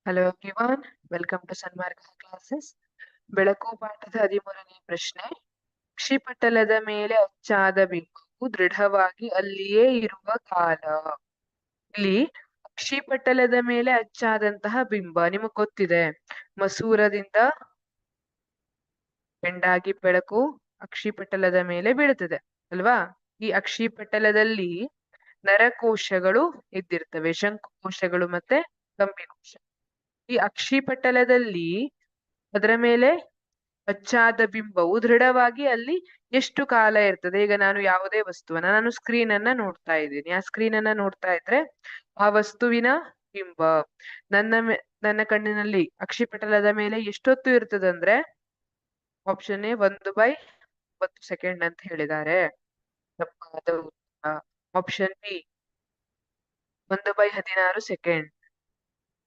Hello everyone, welcome to Sanmarga classes. ಬೆಳಕು ಪಾಠದ 13ನೇ ಪ್ರಶ್ನೆ. ಅಕ್ಷಿಪಟಲದ ಮೇಲೆ ಅಚ್ಚಾದ ಬಿಂಬವು ದೃಢವಾಗಿ ಅಲ್ಲಿಯೇ ಇರುವ ಕಾಲ. ಇಲ್ಲಿ ಅಕ್ಷಿಪಟಲದ ಮೇಲೆ ಅಚ್ಚಾದಂತಹ ಬಿಂಬ ನಿಮಗ್ ಗೊತ್ತಿದೆ. ಮಸೂರದಿಂದ ಬೆಂಡಾಗಿ ಬೆಳಕು ಅಕ್ಷಿಪಟಲದ ಮೇಲೆ ಬೀಳುತ್ತದೆ ಅಲ್ವಾ? ಈ ಅಕ್ಷಿಪಟಲದಲ್ಲಿ ನರಕೋಶಗಳು ಇದ್ದಿರ್ತವೆ, ಶಂಕುಕೋಶಗಳು ಮತ್ತೆ ಕಂಬಿಕೋಶ. ಈ ಅಕ್ಷಿಪಟಲದಲ್ಲಿ ಅದರ ಮೇಲೆ ಅಚ್ಚಾದ ಬಿಂಬವು ದೃಢವಾಗಿ ಅಲ್ಲಿ ಎಷ್ಟು ಕಾಲ ಇರ್ತದೆ? ಈಗ ನಾನು ಯಾವುದೇ ವಸ್ತುವನ್ನ, ನಾನು ಸ್ಕ್ರೀನ್ ಅನ್ನ ನೋಡ್ತಾ ಇದ್ದೀನಿ. ಆ ಸ್ಕ್ರೀನ್ ಅನ್ನ ನೋಡ್ತಾ ಇದ್ರೆ ಆ ವಸ್ತುವಿನ ಬಿಂಬ ನನ್ನ ಕಣ್ಣಿನಲ್ಲಿ ಅಕ್ಷಿಪಟಲದ ಮೇಲೆ ಎಷ್ಟೊತ್ತು ಇರ್ತದಂದ್ರೆ, ಆಪ್ಷನ್ ಎ 1/10 ಸೆಕೆಂಡ್ ಅಂತ ಹೇಳಿದ್ದಾರೆ. ತಪ್ಪಾದ ಉತ್ತರ. Option B 1/16 second.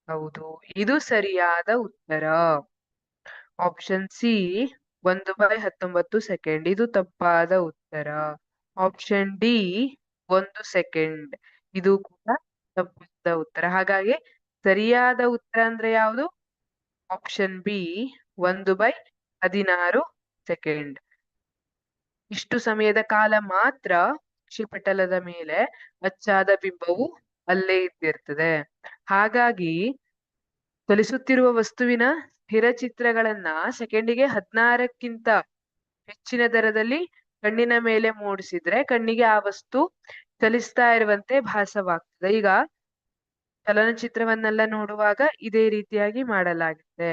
ಹೌದು, ಇದು ಸರಿಯಾದ ಉತ್ತರ. ಆಪ್ಷನ್ ಸಿ 1/19 ಸೆಕೆಂಡ್, ಇದು ತಪ್ಪಾದ ಉತ್ತರ. ಆಪ್ಷನ್ ಡಿ 1 ಸೆಕೆಂಡ್, ಇದು ಕೂಡ ತಪ್ಪಾದ ಉತ್ತರ. ಹಾಗಾಗಿ ಸರಿಯಾದ ಉತ್ತರ ಅಂದ್ರೆ ಯಾವುದು? Option B 1/16 second. ಇಷ್ಟು ಸಮಯದ ಕಾಲ ಮಾತ್ರ ಅಕ್ಷಿಪಟಲದ ಮೇಲೆ ಅಚ್ಚಾದ ಬಿಂಬವು ಅಲ್ಲೇ ಇದ್ದಿರ್ತದೆ. ಹಾಗಾಗಿ ಚಲಿಸುತ್ತಿರುವ ವಸ್ತುವಿನ ಸ್ಥಿರ ಚಿತ್ರಗಳನ್ನ ಸೆಕೆಂಡಿಗೆ 16ಕ್ಕಿಂತ ಹೆಚ್ಚಿನ ದರದಲ್ಲಿ ಕಣ್ಣಿನ ಮೇಲೆ ಮೂಡಿಸಿದ್ರೆ ಕಣ್ಣಿಗೆ ಆ ವಸ್ತು ಚಲಿಸ್ತಾ ಇರುವಂತೆ ಭಾಸವಾಗ್ತದೆ. ಈಗ ಚಲನಚಿತ್ರವನ್ನೆಲ್ಲ ನೋಡುವಾಗ ಇದೇ ರೀತಿಯಾಗಿ ಮಾಡಲಾಗಿದೆ.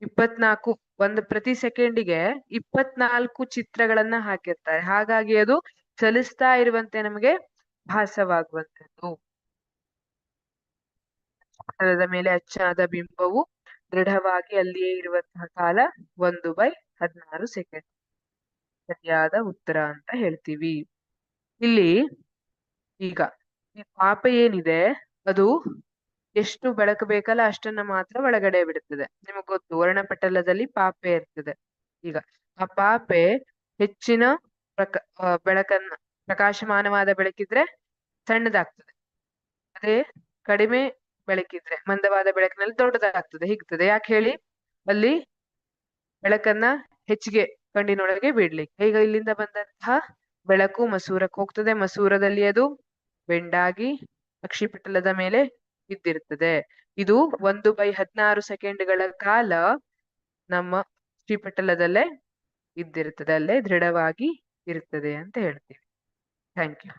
24 ಪ್ರತಿ ಸೆಕೆಂಡಿಗೆ 24 ಚಿತ್ರಗಳನ್ನ ಹಾಕಿರ್ತಾರೆ. ಹಾಗಾಗಿ ಅದು ಚಲಿಸ್ತಾ ಇರುವಂತೆ ನಮಗೆ ಭಾಸವಾಗುವಂತದ್ದು. ಪಟಲದ ಮೇಲೆ ಅಚ್ಚಾದ ಬಿಂಬವು ದೃಢವಾಗಿ ಅಲ್ಲಿಯೇ ಇರುವಂತಹ ಕಾಲ 1/16 ಸೆಕೆಂಡ್ ಸರಿಯಾದ ಉತ್ತರ ಅಂತ ಹೇಳ್ತೀವಿ. ಇಲ್ಲಿ ಈಗ ಈ ಪಾಪ ಏನಿದೆ ಅದು ಎಷ್ಟು ಬೆಳಕು ಬೇಕಲ್ಲ ಅಷ್ಟನ್ನ ಮಾತ್ರ ಒಳಗಡೆ ಬಿಡುತ್ತದೆ. ನಿಮಗ್ ಗೊತ್ತು, ವರ್ಣಪಟಲದಲ್ಲಿ ಪಾಪೆ ಇರ್ತದೆ. ಈಗ ಆ ಪಾಪೆ ಹೆಚ್ಚಿನ ಬೆಳಕನ್ನ, ಪ್ರಕಾಶಮಾನವಾದ ಬೆಳಕಿದ್ರೆ ಸಣ್ಣದಾಗ್ತದೆ. ಅದೇ ಕಡಿಮೆ ಬೆಳಕಿದ್ರೆ, ಮಂದವಾದ ಬೆಳಕಿನಲ್ಲಿ ದೊಡ್ಡದಾಗ್ತದೆ. ಹಿಗ್ತದೆ. ಯಾಕೆ ಹೇಳಿ? ಅಲ್ಲಿ ಬೆಳಕನ್ನ ಹೆಚ್ಚಿಗೆ ಕಣ್ಣಿನೊಳಗೆ ಬಿಡ್ಲಿಕ್ಕೆ. ಈಗ ಇಲ್ಲಿಂದ ಬಂದಂತಹ ಬೆಳಕು ಮಸೂರಕ್ಕೆ ಹೋಗ್ತದೆ. ಮಸೂರದಲ್ಲಿ ಅದು ಬೆಂಡಾಗಿ ಅಕ್ಷಿಪಟಲದ ಮೇಲೆ ಬಿದ್ದಿರ್ತದೆ. ಇದು 1/16 ಸೆಕೆಂಡ್ಗಳ ಕಾಲ ನಮ್ಮ ಅಕ್ಷಿಪಟಲದಲ್ಲೇ ಇದ್ದಿರ್ತದೆ, ಅಲ್ಲೇ ದೃಢವಾಗಿ ಇರ್ತದೆ ಅಂತ ಹೇಳ್ತೀವಿ. Thank you.